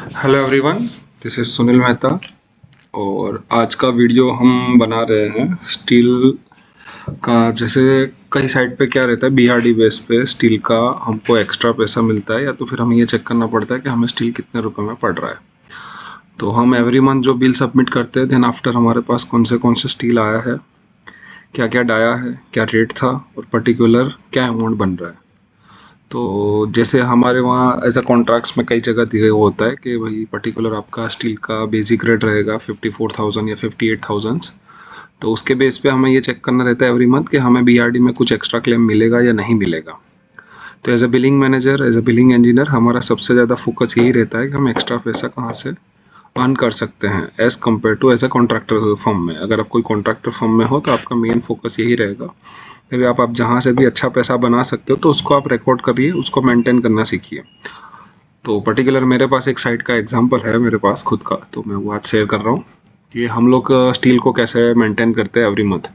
Hello everyone, this is Sunil Mehta. और आज का वीडियो हम बना रहे हैं स्टील का। जैसे कई साइट पे क्या रहता है, बीआरडी बेस पे स्टील का हमको एक्स्ट्रा पैसा मिलता है, या तो फिर हमें ये चेक करना पड़ता है कि हमें स्टील कितने रुपए में पड़ रहा है। तो हम एवरी मंथ जो बिल सबमिट करते हैं, देन आफ्टर हमारे पास कौन से स्टील आया है, क्या क्या डाया है, क्या रेट था और पर्टिकुलर क्या अमाउंट बन रहा है। तो जैसे हमारे वहाँ ऐसा कॉन्ट्रैक्ट्स में कई जगह दिए हुआ होता है कि भाई पर्टिकुलर आपका स्टील का बेसिक रेट रहेगा 54,000 या 58,000। तो उसके बेस पे हमें ये चेक करना रहता है एवरी मंथ कि हमें बीआरडी में कुछ एक्स्ट्रा क्लेम मिलेगा या नहीं मिलेगा। तो as a billing manager, as a billing engineer, हमारा सबसे ज़्यादा फोकस यही रहता है कि हम एक्स्ट्रा पैसा कहाँ से अर्न कर सकते हैं as compare to as a contractor firm में। अगर आप कोई कॉन्ट्रैक्टर फर्म में हो तो आपका मेन फोकस यही रहेगा कि आप जहाँ से भी अच्छा पैसा बना सकते हो तो उसको आप रिकॉर्ड करिए, उसको मेंटेन करना सीखिए। तो पर्टिकुलर मेरे पास एक साइट का एग्जांपल है मेरे पास खुद का, तो मैं वो आज शेयर कर रहा हूँ कि हम लोग स्टील को कैसे मेंटेन करते हैं एवरी मंथ।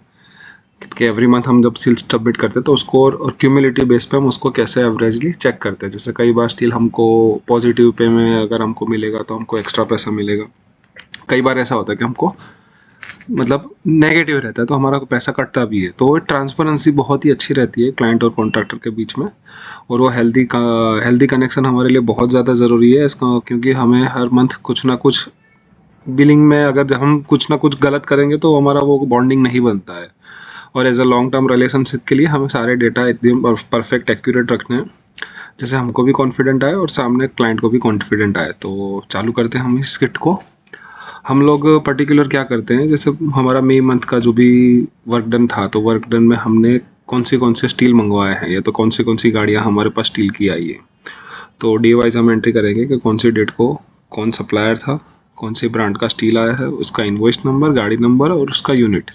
कि एवरी मंथ हम जब स्टील सबमिट करते हैं तो उसको और क्यूमुलेटिव बेस पे हम उसको कैसे एवरेजली चेक करते हैं। जैसे कई बार स्टील हमको पॉजिटिव पे में अगर हमको मिलेगा तो हमको एक्स्ट्रा पैसा मिलेगा। कई बार ऐसा होता है कि हमको मतलब नेगेटिव रहता है तो हमारा पैसा कटता भी है। तो ट्रांसपेरेंसी बहुत ही अच्छी रहती है क्लाइंट और कॉन्ट्रैक्टर के बीच में, और वो हेल्दी कनेक्शन हमारे लिए बहुत ज़्यादा ज़रूरी है इसका, क्योंकि हमें हर मंथ कुछ ना कुछ बिलिंग में अगर जब हम कुछ ना कुछ गलत करेंगे तो हमारा वो बॉन्डिंग नहीं बनता है। और as a long term relationship के लिए हमें सारे डेटा एकदम परफेक्ट एक्यूरेट रखने हैं, जैसे हमको भी कॉन्फिडेंट आए और सामने क्लाइंट को भी कॉन्फिडेंट आए। तो चालू करते हैं हम इस स्किट को। हम लोग पर्टिकुलर क्या करते हैं, जैसे हमारा मई मंथ का जो भी वर्क डन था, तो वर्क डन में हमने कौन से स्टील मंगवाए हैं या तो कौन सी गाड़ियाँ हमारे पास स्टील की आई है। तो डे वाइज हम एंट्री करेंगे कि कौन सी डेट को कौन सप्लायर था, कौन सी ब्रांड का स्टील आया है, उसका इन्वॉइस नंबर, गाड़ी नंबर और उसका यूनिट।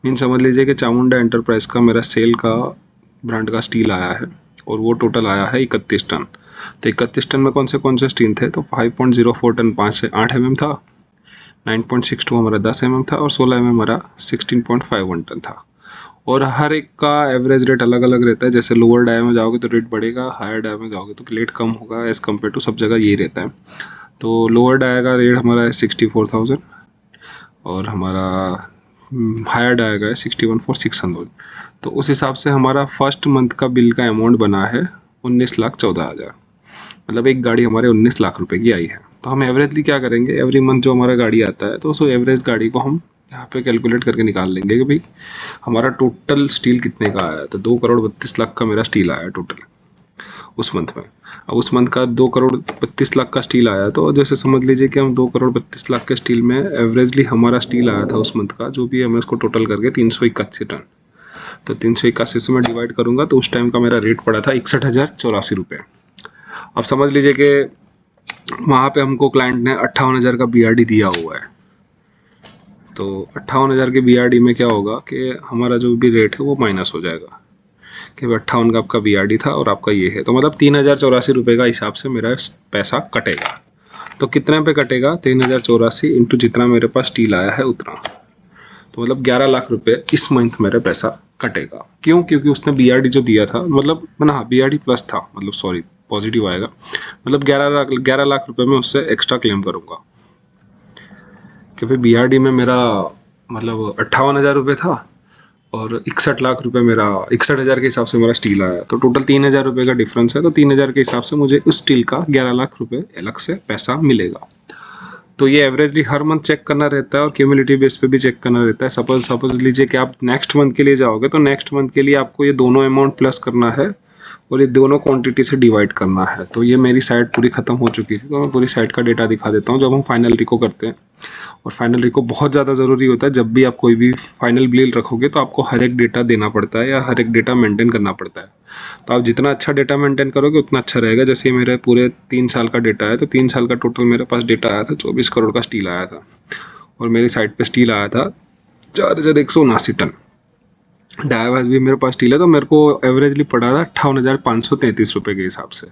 मीन समझ लीजिए कि चामुंडा एंटरप्राइज का मेरा सेल का ब्रांड का स्टील आया है और वो टोटल आया है 31 टन। तो 31 टन में कौन से स्टील थे, तो 5.04 टन 5 से 8 था, 9.62 हमारा 10 था और 16 हमारा 16.51 टन था। और हर एक का एवरेज रेट अलग अलग रहता है। जैसे लोअर डाया में जाओगे तो रेट बढ़ेगा, हायर डाया में जाओगे तो रेट कम होगा, एज़ कम्पेयर टू सब जगह यही रहता है। तो लोअर डाया का रेट हमारा है 64,000 और हमारा हायर डाया का है 61,600। तो उस हिसाब से हमारा फर्स्ट मंथ का बिल का अमाउंट बना है 19,14,000। मतलब एक गाड़ी हमारे 19 लाख रुपए की आई है। तो हम एवरेजली क्या करेंगे, एवरी मंथ जो हमारा गाड़ी आता है तो उस एवरेज गाड़ी को हम यहाँ पे कैलकुलेट करके निकाल लेंगे कि भाई हमारा टोटल स्टील कितने का आया है। तो 2,32,00,000 का मेरा स्टील आया टोटल उस मंथ में। अब उस मंथ का 2,32,00,000 का स्टील आया, तो जैसे समझ लीजिए कि हम 2,32,00,000 के स्टील में एवरेजली हमारा स्टील आया था उस मंथ का जो भी है, मैं उसको टोटल करके 381 टन। तो 381 से मैं डिवाइड करूंगा तो उस टाइम का मेरा रेट पड़ा था 61,084 रुपये। अब समझ लीजिए कि वहाँ पे हमको क्लाइंट ने 58,000 का बीआरडी दिया हुआ है। तो 58,000 के बीआरडी में क्या होगा कि हमारा जो भी रेट है वो माइनस हो जाएगा कि 58 का आपका बीआरडी था और आपका ये है। तो मतलब 3,084 रुपये का हिसाब से मेरा पैसा कटेगा। तो कितने पे कटेगा, 3,084 इंटू जितना मेरे पास स्टील आया है उतना। तो मतलब 11 लाख रुपए इस मंथ मेरा पैसा कटेगा। क्यों? क्योंकि उसने बीआरडी जो दिया था, मतलब ना बीआरडी प्लस था, मतलब सॉरी पॉजिटिव आएगा, मतलब 11 लाख रुपए में उससे एक्स्ट्रा क्लेम करूंगा। क्योंकि बीआरडी में मेरा मतलब 58,000 रुपये था और 61 लाख रुपए मेरा 61,000 के हिसाब से मेरा स्टील आया। तो टोटल 3,000 रुपये का डिफरेंस है। तो 3,000 के हिसाब से मुझे उस स्टील का 11 लाख रुपए अलग से पैसा मिलेगा। तो ये एवरेजली हर मंथ चेक करना रहता है और क्यूमुलेटिव बेस पे भी चेक करना रहता है। सपोज लीजिए कि आप नेक्स्ट मंथ के लिए जाओगे तो नेक्स्ट मंथ के लिए आपको ये दोनों अमाउंट प्लस करना है और ये दोनों क्वांटिटी से डिवाइड करना है। तो ये मेरी साइट पूरी ख़त्म हो चुकी थी, तो मैं पूरी साइट का डेटा दिखा देता हूँ जब हम फाइनल रिको करते हैं। और फाइनल रिको बहुत ज़्यादा ज़रूरी होता है। जब भी आप कोई भी फाइनल बिल रखोगे तो आपको हर एक डेटा देना पड़ता है या हर एक डेटा मेंटेन करना पड़ता है। तो आप जितना अच्छा डेटा मेंटेन करोगे उतना अच्छा रहेगा। जैसे मेरे पूरे 3 साल का डेटा है, तो 3 साल का टोटल मेरे पास डेटा आया था, 24 करोड़ का स्टील आया था और मेरी साइट पे स्टील आया था 4,179 टन। डायावास भी मेरे पास स्टील है, तो मेरे को एवरेजली पड़ा था 58,533 रुपये के हिसाब से।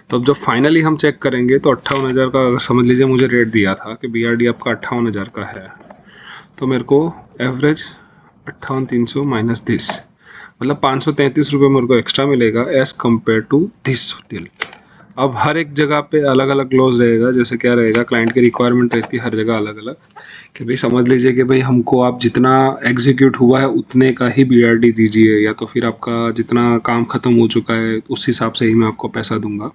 तो अब जब फाइनली हम चेक करेंगे तो 58,000 का अगर समझ लीजिए मुझे रेट दिया था कि बीआरडी आपका 58,000 का है, तो मेरे को एवरेज 58,300 माइनस दिस, मतलब 533 रुपये मेरे को एक्स्ट्रा मिलेगा as compare to this deal. अब हर एक जगह पे अलग अलग क्लोज रहेगा। जैसे क्या रहेगा, क्लाइंट की रिक्वायरमेंट रहती है हर जगह अलग अलग, कि भाई समझ लीजिए कि भाई हमको आप जितना एग्जीक्यूट हुआ है उतने का ही BRD दीजिए, या तो फिर आपका जितना काम ख़त्म हो चुका है उस हिसाब से ही मैं आपको पैसा दूंगा।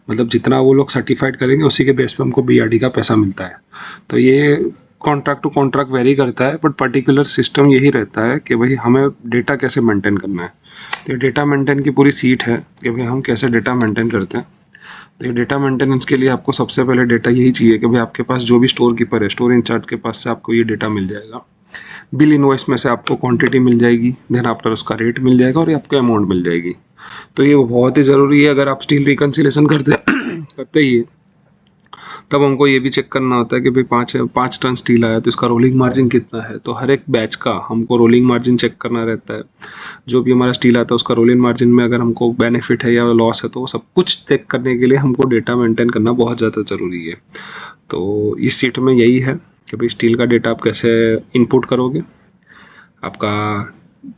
मतलब जितना वो लोग सर्टिफाइड करेंगे उसी के बेस पे हमको BRD का पैसा मिलता है। तो ये कॉन्ट्रैक्ट टू कॉन्ट्रैक्ट वेरी करता है, बट पर्टिकुलर सिस्टम यही रहता है कि भाई हमें डेटा कैसे मेंटेन करना है। तो ये डेटा मेंटेन की पूरी सीट है कि भाई हम कैसे डेटा मेंटेन करते हैं। तो ये डेटा मेंटेनेंस के लिए आपको सबसे पहले डेटा यही चाहिए कि भाई आपके पास जो भी स्टोर कीपर है, स्टोर इंचार्ज के पास से आपको ये डेटा मिल जाएगा। बिल इनवॉइस में से आपको क्वांटिटी मिल जाएगी, देन आफ्टर उसका रेट मिल जाएगा और आपको अमाउंट मिल जाएगी। तो ये बहुत ही ज़रूरी है। अगर आप स्टील रिकन्सिलेशन करते करते ही है, तब हमको ये भी चेक करना होता है कि भाई 5 टन स्टील आया तो इसका रोलिंग मार्जिन कितना है। तो हर एक बैच का हमको रोलिंग मार्जिन चेक करना रहता है। जो भी हमारा स्टील आता है उसका रोलिंग मार्जिन में अगर हमको बेनिफिट है या लॉस है, तो वो सब कुछ चेक करने के लिए हमको डेटा मेंटेन करना बहुत ज़्यादा ज़रूरी है। तो इस सीट में यही है कि भाई स्टील का डेटा आप कैसे इनपुट करोगे, आपका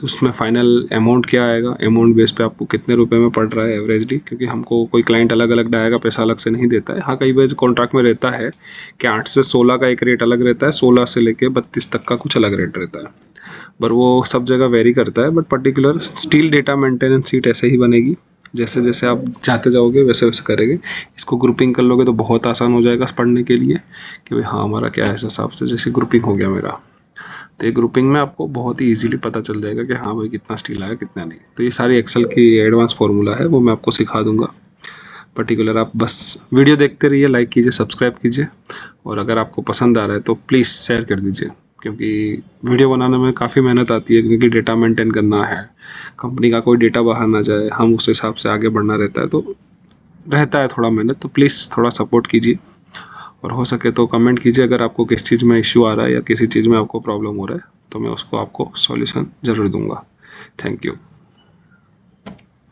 उसमें फाइनल अमाउंट क्या आएगा, अमाउंट बेस पे आपको कितने रुपए में पड़ रहा है एवरेजली, क्योंकि हमको कोई क्लाइंट अलग अलग डाया का पैसा अलग से नहीं देता है। हाँ, कई बार कॉन्ट्रैक्ट में रहता है कि 8 से 16 का एक रेट अलग रहता है, 16 से लेके 32 तक का कुछ अलग रेट रहता है, पर वो सब जगह वेरी करता है। But particular steel data maintenance seat ऐसे ही बनेगी, जैसे जैसे आप जाते जाओगे वैसे वैसे करेंगे। इसको ग्रुपिंग कर लोगे तो बहुत आसान हो जाएगा पढ़ने के लिए कि भाई हाँ हमारा क्या है इस हिसाब से। जैसे ग्रुपिंग हो गया मेरा, तो ये ग्रुपिंग में आपको बहुत ही इजीली पता चल जाएगा कि हाँ भाई कितना स्टील आया कितना नहीं। तो ये सारी एक्सेल की एडवांस फार्मूला है, वो मैं आपको सिखा दूंगा। पर्टिकुलर आप बस वीडियो देखते रहिए, लाइक कीजिए, सब्सक्राइब कीजिए, और अगर आपको पसंद आ रहा है तो प्लीज़ शेयर कर दीजिए, क्योंकि वीडियो बनाने में काफ़ी मेहनत आती है, क्योंकि डेटा मेंटेन करना है, कंपनी का कोई डेटा बाहर ना जाए, हम उस हिसाब से आगे बढ़ना रहता है, तो रहता है थोड़ा मेहनत। तो प्लीज़ थोड़ा सपोर्ट कीजिए, और हो सके तो कमेंट कीजिए अगर आपको किस चीज़ में इश्यू आ रहा है या किसी चीज़ में आपको प्रॉब्लम हो रहा है, तो मैं उसको आपको सॉल्यूशन ज़रूर दूंगा। Thank you.